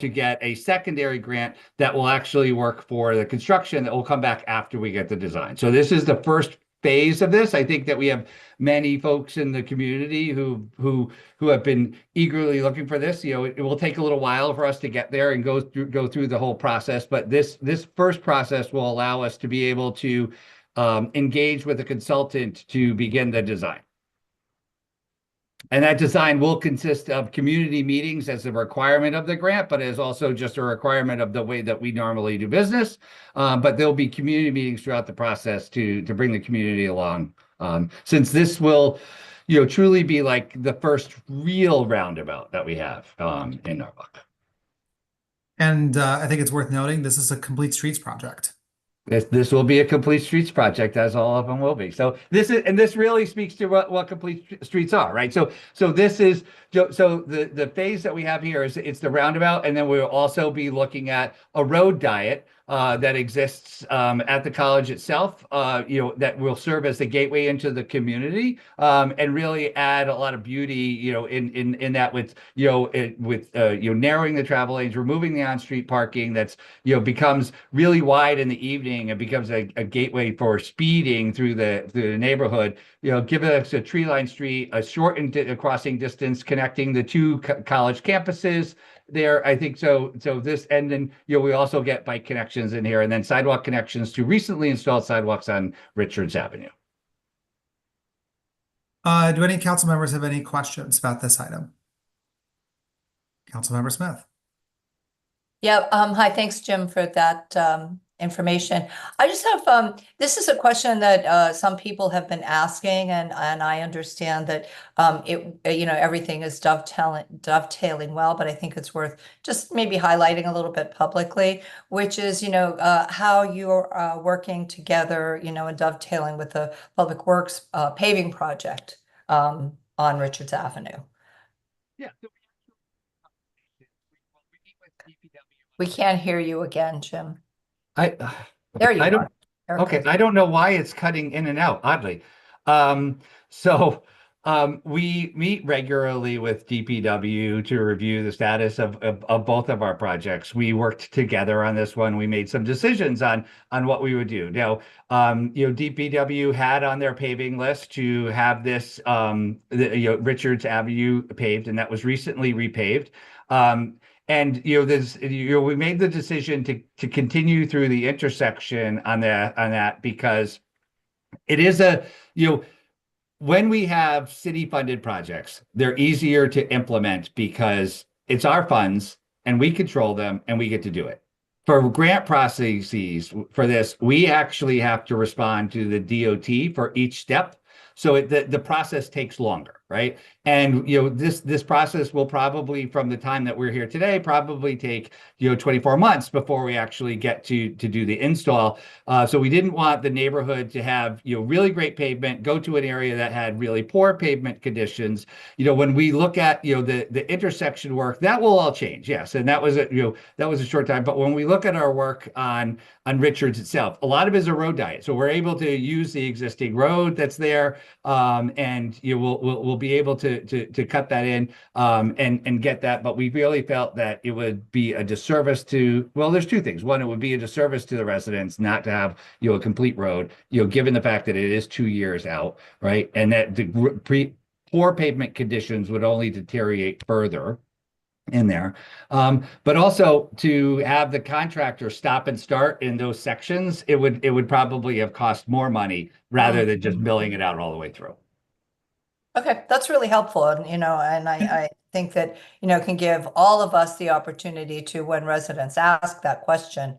to get a secondary grant that will actually work for the construction that will come back after we get the design. So this is the first phase of this. I think that we have many folks in the community who have been eagerly looking for this. It will take a little while for us to get there and go through the whole process, but this first process will allow us to be able to engage with a consultant to begin the design. And that design will consist of community meetings as a requirement of the grant, but is also just a requirement of the way that we normally do business. But there'll be community meetings throughout the process to bring the community along. Since this will, truly be like the first real roundabout that we have in Norwalk. And I think it's worth noting, this is a complete streets project. This will be a complete streets project, as all of them will be. So this really speaks to what complete streets are, right? So this is the phase that we have here is it's the roundabout, and then we'll also be looking at a road diet that exists at the college itself, that will serve as the gateway into the community, and really add a lot of beauty, in that with narrowing the travel lanes, removing the on-street parking that's becomes really wide in the evening. It becomes a gateway for speeding through the neighborhood. Give us a tree-lined street, a shortened crossing distance connecting the two college campuses there. I think so this, and then we also get bike connections in here, and then sidewalk connections to recently installed sidewalks on Richards Avenue. Do any council members have any questions about this item? Councilmember Smith. Yeah, hi, thanks, Jim, for that information. I just have, this is a question that some people have been asking, and I understand that everything is dovetailing well, but I think it's worth just maybe highlighting a little bit publicly, which is, how you're working together, and dovetailing with the Public Works paving project on Richards Avenue. Yeah. We can't hear you again, Jim. There you are. Okay, I don't know why it's cutting in and out, oddly. We meet regularly with DPW to review the status of both of our projects. We worked together on this one. We made some decisions on what we would do. Now, DPW had on their paving list to have this Richards Avenue paved, and that was recently repaved. And we made the decision to continue through the intersection on that because it is when we have city funded projects, they're easier to implement because it's our funds and we control them and we get to do it. For grant processes for this, we actually have to respond to the DOT for each step. So the process takes longer, right? And this process will probably, from the time that we're here today, probably take 24 months before we actually get to do the install. So we didn't want the neighborhood to have really great pavement, go to an area that had really poor pavement conditions. When we look at the intersection work, that will all change, yes, and that was a short time. But when we look at our work on Richards itself, a lot of it is a road diet. So we're able to use the existing road that's there, and we'll be able to cut that in and get that. But we really felt that it would be a disservice to, well, there's two things. One, it would be a disservice to the residents not to have a complete road, given the fact that it is 2 years out, right? And that the poor pavement conditions would only deteriorate further in there, but also to have the contractor stop and start in those sections, it would probably have cost more money rather than just milling it out all the way through. Okay, that's really helpful, and I think that can give all of us the opportunity to, when residents ask that question,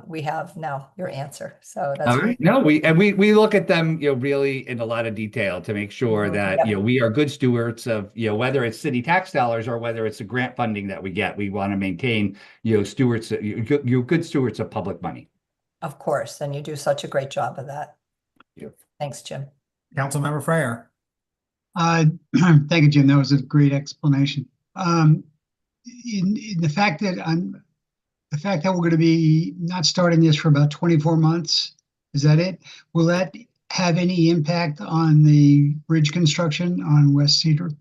we have now your answer. So that's all right. No, we look at them really in a lot of detail to make sure that we are good stewards of whether it's city tax dollars or whether it's the grant funding that we get. We want to maintain stewards, you're good stewards of public money. Of course, and you do such a great job of that. Thank you. Thanks, Jim. Councilmember Freyer. Thank you, Jim. That was a great explanation. In the fact that we're going to be not starting this for about 24 months, is that it? Will that have any impact on the bridge construction on West Cedar?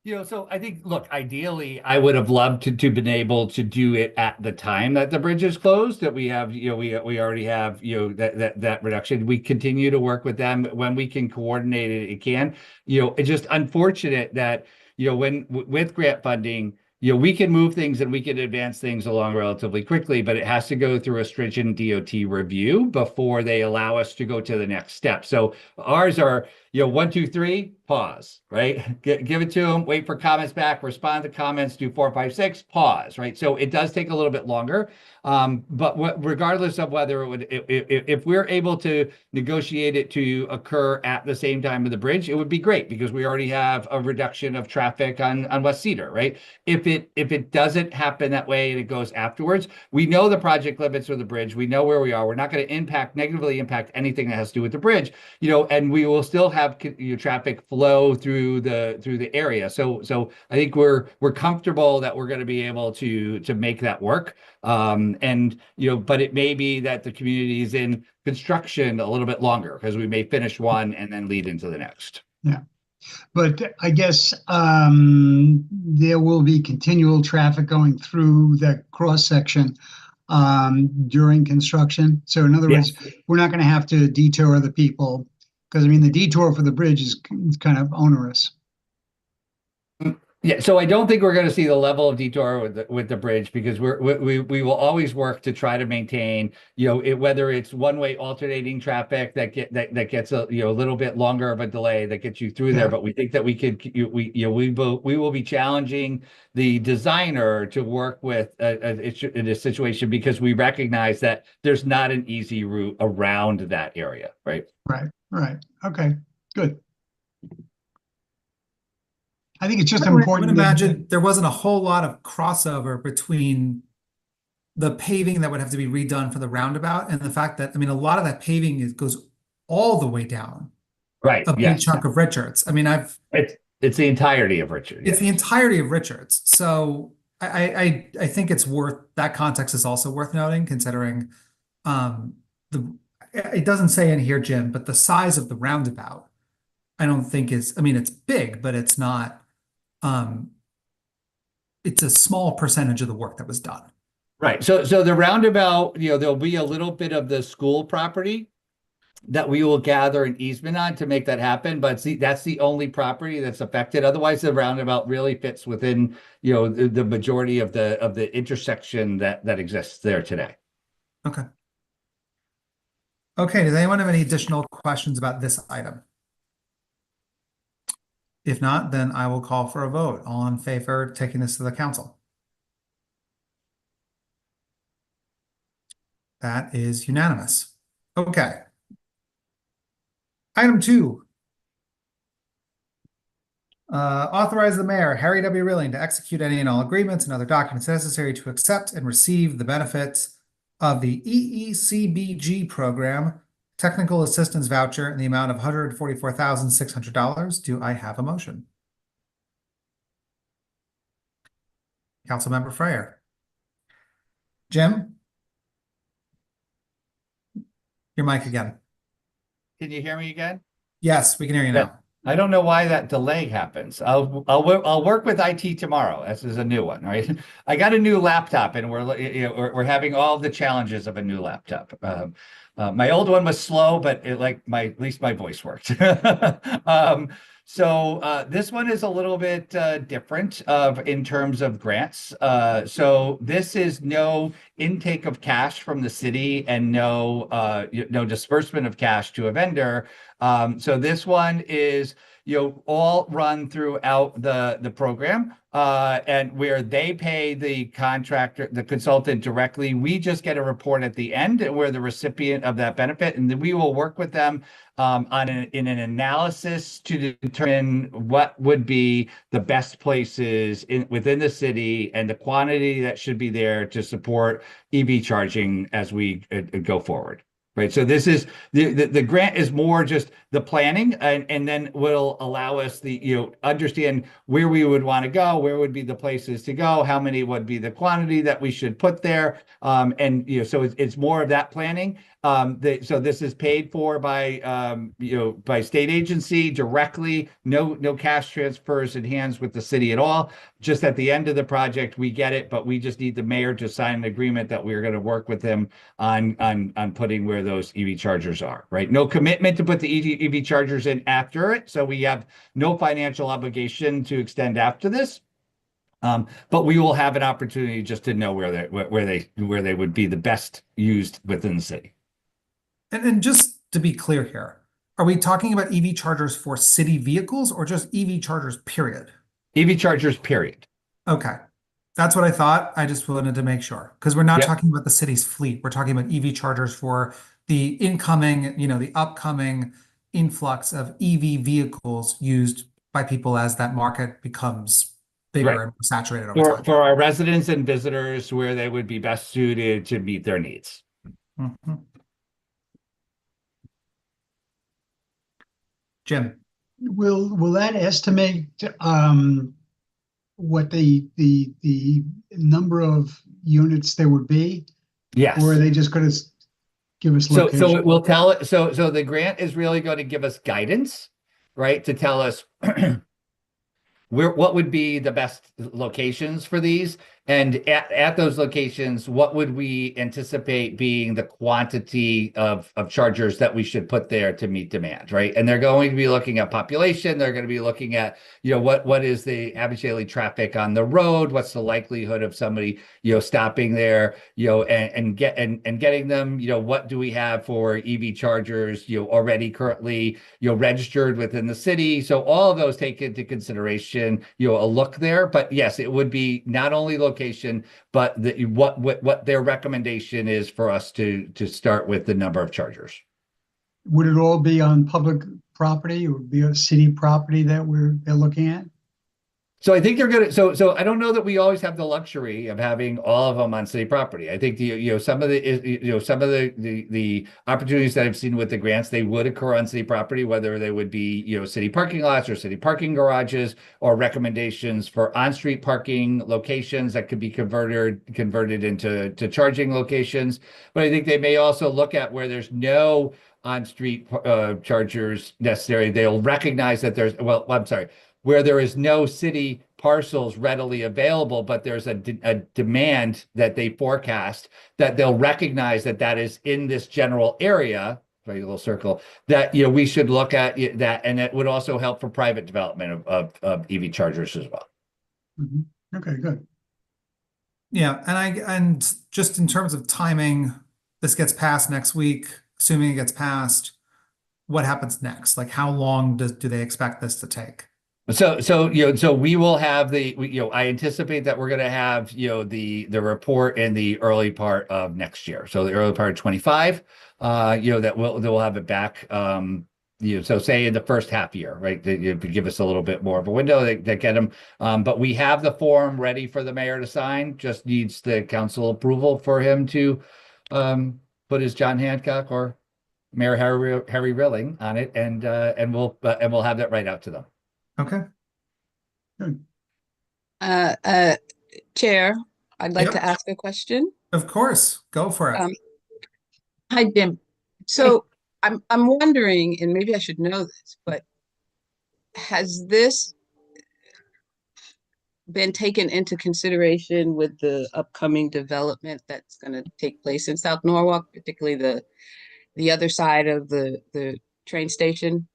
So I think, look, ideally, I would have loved to been able to do it at the time that the bridge is closed, that we have, we already have, that reduction. We continue to work with them when we can coordinate it, it can. It's just unfortunate that, with grant funding, we can move things and we can advance things along relatively quickly, but it has to go through a stringent DOT review before they allow us to go to the next step. So ours are, 1, 2, 3, pause, right? Give it to them, wait for comments back, respond to comments, do 4, 5, 6, pause, right? So it does take a little bit longer. But regardless of whether it would, if we're able to negotiate it to occur at the same time of the bridge, it would be great because we already have a reduction of traffic on West Cedar, right? If it doesn't happen that way and it goes afterwards, we know the project limits of the bridge. We know where we are. We're not going to negatively impact anything that has to do with the bridge, and we will still have traffic flow through the area. So I think we're comfortable that we're going to be able to make that work. But it may be that the community is in construction a little bit longer because we may finish one and then lead into the next. Yeah. But I guess there will be continual traffic going through that cross section during construction. So in other words, we're not going to have to detour the people because the detour for the bridge is kind of onerous. Yeah, so I don't think we're going to see the level of detour with the bridge because we will always work to try to maintain, whether it's one-way alternating traffic that gets a little bit longer of a delay that gets you through there. But we think that we will be challenging the designer to work with in a situation because we recognize that there's not an easy route around that area, right? Right. Okay, good. I think it's just I would important. imagine there wasn't a whole lot of crossover between the paving that would have to be redone for the roundabout and the fact that, a lot of that paving goes all the way down. Right. A big chunk of Richards. It's the entirety of Richards. It's the entirety of Richards. So I think it's that context is also worth noting considering it doesn't say in here, Jim, but the size of the roundabout, I don't think it's big, but it's not. It's a small percentage of the work that was done. Right. So the roundabout, there'll be a little bit of the school property that we will gather an easement on to make that happen. But that's the only property that's affected. Otherwise, the roundabout really fits within, the majority of the intersection that exists there today. Okay. Okay. Does anyone have any additional questions about this item? If not, then I will call for a vote. All in favor of taking this to the council? That is unanimous. Okay. Item 2. Authorize the mayor, Harry W. Rilling, to execute any and all agreements and other documents necessary to accept and receive the benefits of the EECBG program technical assistance voucher in the amount of $144,600. Do I have a motion? Councilmember Freyer. Jim? Your mic again. Can you hear me again? Yes, we can hear you now. I don't know why that delay happens. I'll work with IT tomorrow. This is a new one, right? I got a new laptop, and we're having all the challenges of a new laptop. My old one was slow, but at least my voice worked. So this one is a little bit different in terms of grants. So this is no intake of cash from the city and no disbursement of cash to a vendor. So this one is all run throughout the program, and where they pay the consultant directly. We just get a report at the end, and we're the recipient of that benefit, and then we will work with them in an analysis to determine what would be the best places within the city and the quantity that should be there to support EV charging as we go forward. Right. So this is the grant is more just the planning and then will allow us understand where we would want to go, where would be the places to go, how many would be the quantity that we should put there. And so it's more of that planning. So this is paid for by by state agency directly, no cash transfers in hands with the city at all. Just at the end of the project, we get it, but we just need the mayor to sign an agreement that we're going to work with him on putting where those EV chargers are, right? No commitment to put the EV chargers in after it. So we have no financial obligation to extend after this. But we will have an opportunity just to know where they would be the best used within the city. And just to be clear here, are we talking about EV chargers for city vehicles or just EV chargers, period? EV chargers, period. Okay. That's what I thought. I just wanted to make sure because we're not Yep. talking about the city's fleet. We're talking about EV chargers for the incoming, the upcoming influx of EV vehicles used by people as that market becomes bigger Right. and more saturated over time. For our residents and visitors where they would be best suited to meet their needs. Mhm. Jim, Will that estimate what the number of units there would be? Yes. Or are they just going to give us So location? it will tell it. So the grant is really going to give us guidance, right? To tell us what would be the best locations for these, and at those locations, what would we anticipate being the quantity of chargers that we should put there to meet demand, right? And they're going to be looking at population. They're going to be looking at what is the average daily traffic on the road, what's the likelihood of somebody stopping there, and getting them, what do we have for EV chargers already currently registered within the city. So all of those take into consideration a look there. But yes, it would be not only location, but what their recommendation is for us to start with the number of chargers. Would it all be on public property or be a city property that they're looking at? So I think they're gonna. So I don't know that we always have the luxury of having all of them on city property. I think some of the opportunities that I've seen with the grants, they would occur on city property, whether they would be city parking lots or city parking garages, or recommendations for on-street parking locations that could be converted into charging locations. But I think they may also look at where there's no on-street chargers necessary. They'll recognize that where there is no city parcels readily available, but there's a demand that they forecast, that they'll recognize that is in this general area, right, little circle, that we should look at that, and it would also help for private development of EV chargers as well. Mm-hmm. Okay, good. yeah, and just in terms of timing, this gets passed next week. Assuming it gets passed, what happens next? Like, how long do they expect this to take? So we will have I anticipate that we're going to have the report in the early part of next year. So the early part of 25, that we'll have it back. So say in the first half year, right? They give us a little bit more of a window that get them. But we have the form ready for the mayor to sign. Just needs the council approval for him to put his John Hancock or Mayor Harry Rilling on it, and we'll have that right out to them. Okay. Chair, I'd like Yep. to ask a question. Of course, go for it. Hi, Jim. So I'm wondering, and maybe I should know this, but has this been taken into consideration with the upcoming development that's going to take place in South Norwalk, particularly the other side of the train station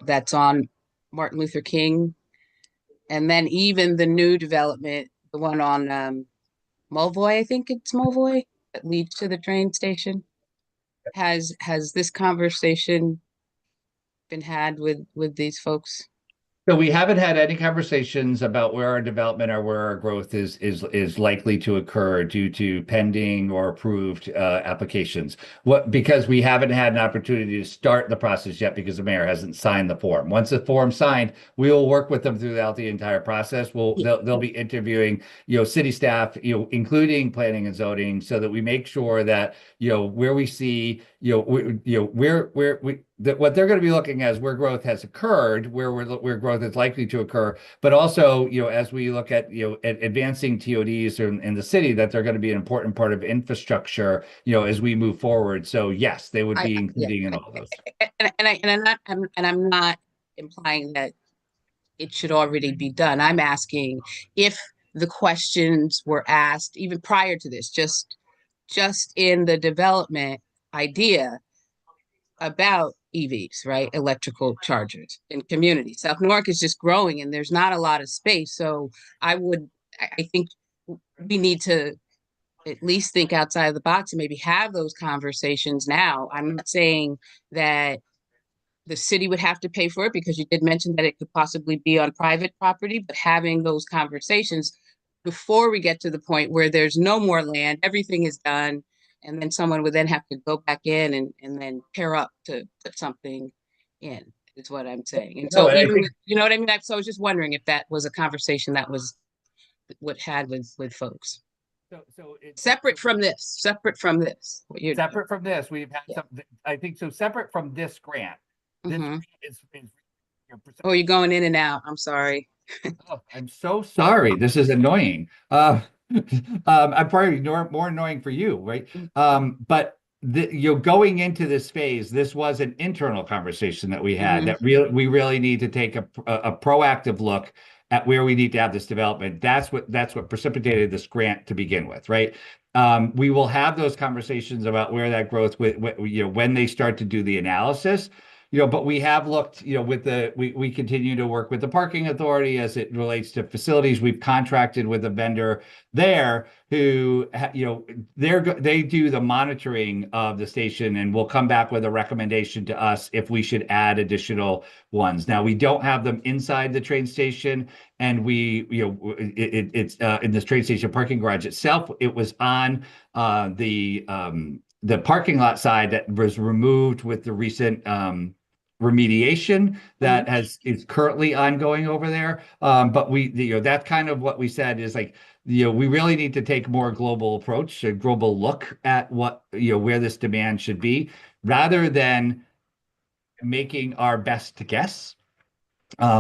that's on Martin Luther King, and then even the new development, the one on Mulvoy, I think it's Mulvoy, that leads to the train station. Has this conversation been had with these folks? So we haven't had any conversations about where our development or where our growth is likely to occur due to pending or approved applications. Because we haven't had an opportunity to start the process yet because the mayor hasn't signed the form. Once the form's signed, we will work with them throughout the entire process. They'll be interviewing, city staff, including planning and zoning, so that we make sure that, where we see, what they're going to be looking at is where growth has occurred, where growth is likely to occur, but also, as we look at, advancing TODs in the city, that they're going to be an important part of infrastructure, as we move forward. So yes, they would be including in all those. I'm not implying that it should already be done. I'm asking if the questions were asked even prior to this, just in the development idea about EVs, right? Electrical chargers in communities. South Newark is just growing and there's not a lot of space. So I think we need to at least think outside of the box and maybe have those conversations now. I'm not saying that the city would have to pay for it, because you did mention that it could possibly be on private property, but having those conversations before we get to the point where there's no more land, everything is done, and then someone would then have to go back in and then pair up to put something in, is what I'm saying. And so even, you know what I mean? So I was just wondering if that was a conversation that was had with folks. So it's separate from this, we've had some, I think, so separate from this grant. This is Oh, you're going in and out. I'm sorry. Oh, I'm so sorry. This is annoying. I'm probably more annoying for you, right? But going into this phase, this was an internal conversation that we had that we really need to take a proactive look at where we need to have this development. That's what precipitated this grant to begin with, right? We will have those conversations about where that growth, when they start to do the analysis. But we have looked, we continue to work with the parking authority as it relates to facilities. We've contracted with a vendor there who, they do the monitoring of the station and will come back with a recommendation to us if we should add additional ones. Now, we don't have them inside the train station, and it's in this train station parking garage itself. It was on the parking lot side that was removed with the recent remediation that is currently ongoing over there. But that's kind of what we said is like, we really need to take more global approach, a global look at what, where this demand should be, rather than making our best guess.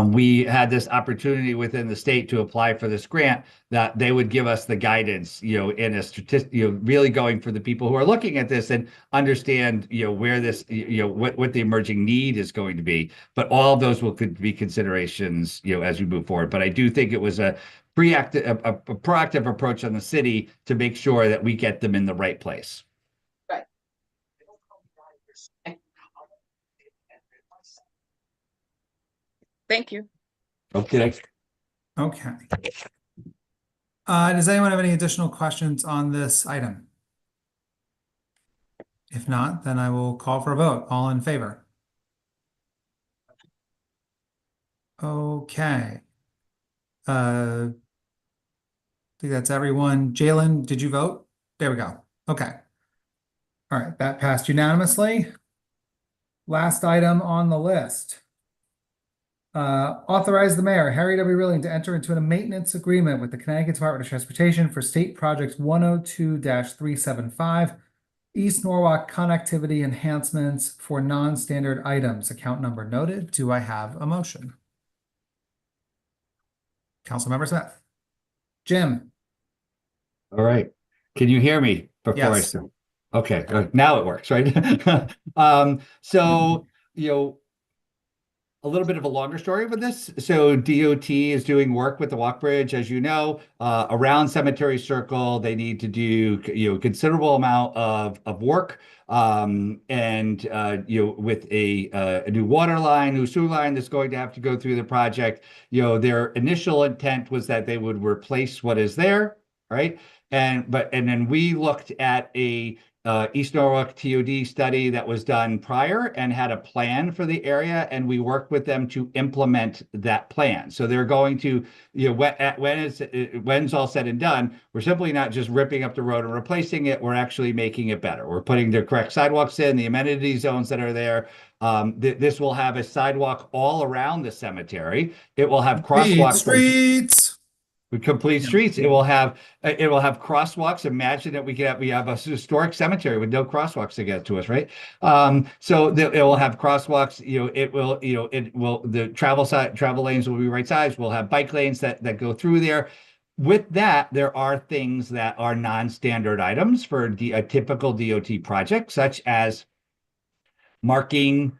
We had this opportunity within the state to apply for this grant that they would give us the guidance, in a statistic, really going for the people who are looking at this and understand, where this, what the emerging need is going to be. But all of those could be considerations, as we move forward. But I do think it was a proactive approach on the city to make sure that we get them in the right place. Right. Thank you. Okay. Okay. Does anyone have any additional questions on this item? If not, then I will call for a vote. All in favor? Okay. I think that's everyone. Jalen, did you vote? There we go. Okay. All right, that passed unanimously. Last item on the list. Authorize the mayor, Harry W. Rilling, to enter into a maintenance agreement with the Connecticut Department of Transportation for State Project 102-375, East Norwalk connectivity enhancements for non-standard items. Account number noted. Do I have a motion? Councilmember Smith. Jim. All right. Can you hear me before I Yes. start? Okay, now it works, right? So, a little bit of a longer story with this. So DOT is doing work with the walk bridge, as you know, around Cemetery Circle. They need to do, considerable amount of work. With a new water line, new sewer line that's going to have to go through the project. Their initial intent was that they would replace what is there, right? And then we looked at a East Norwalk TOD study that was done prior and had a plan for the area, and we worked with them to implement that plan. So they're going to, when it's all said and done, we're simply not just ripping up the road and replacing it. We're actually making it better. We're putting the correct sidewalks in, the amenity zones that are there. This will have a sidewalk all around the cemetery. It will have crosswalks. Streets. With complete streets. It will have crosswalks. Imagine that we have a historic cemetery with no crosswalks to get to us, right? So it will have crosswalks. The travel lanes will be right size. We'll have bike lanes that go through there. With that, there are things that are non-standard items for a typical DOT project, such as marking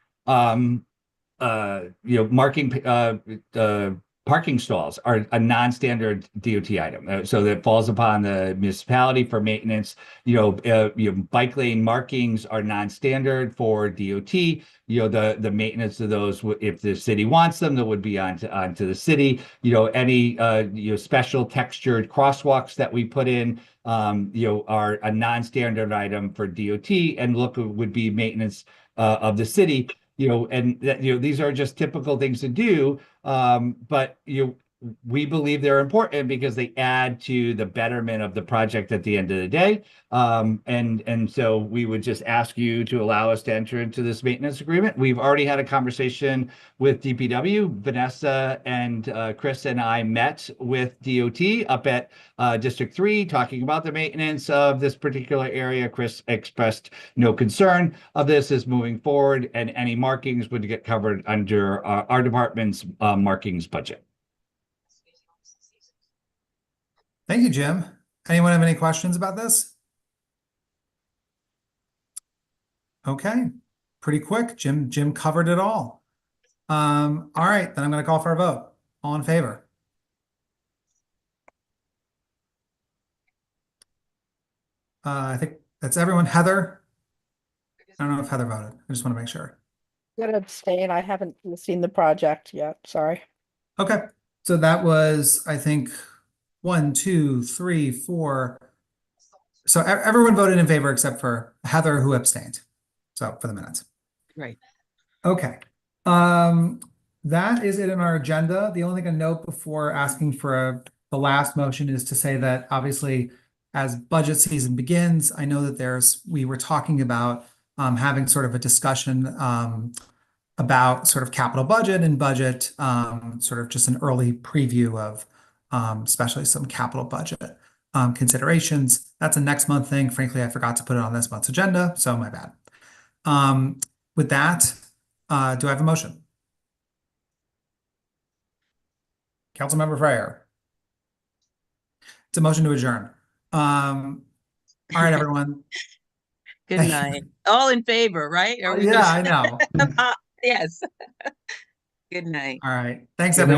parking stalls are a non-standard DOT item, so that falls upon the municipality for maintenance. Bike lane markings are non-standard for DOT. The maintenance of those, if the city wants them, that would be onto the city. Any special textured crosswalks that we put in, are a non-standard item for DOT, and would be maintenance of the city. These are just typical things to do. But we believe they're important because they add to the betterment of the project at the end of the day. And so we would just ask you to allow us to enter into this maintenance agreement. We've already had a conversation with DPW. Vanessa and Chris and I met with DOT up at District 3 talking about the maintenance of this particular area. Chris expressed no concern of this as moving forward, and any markings would get covered under our department's markings budget. Thank you, Jim. Anyone have any questions about this? Okay, pretty quick. Jim covered it all. All right, then I'm going to call for a vote. All in favor? I think that's everyone. Heather? I don't know if Heather voted. I just want to make sure. I'm gonna abstain. I haven't seen the project yet. Sorry. Okay, so that was, I think, 1, 2, 3, 4. So everyone voted in favor except for Heather, who abstained. So for the minutes. Right. Okay. That is it in our agenda. The only thing I note before asking for the last motion is to say that obviously as budget season begins, I know that we were talking about having sort of a discussion about sort of capital budget and budget, sort of just an early preview of especially some capital budget considerations. That's a next month thing. Frankly, I forgot to put it on this month's agenda, so my bad. With that, do I have a motion? Councilmember Freyer. It's a motion to adjourn. All right, everyone. Good night. All in favor, right? Are we Yeah, just- I know. Yes. Good night. All right. Thanks, everyone.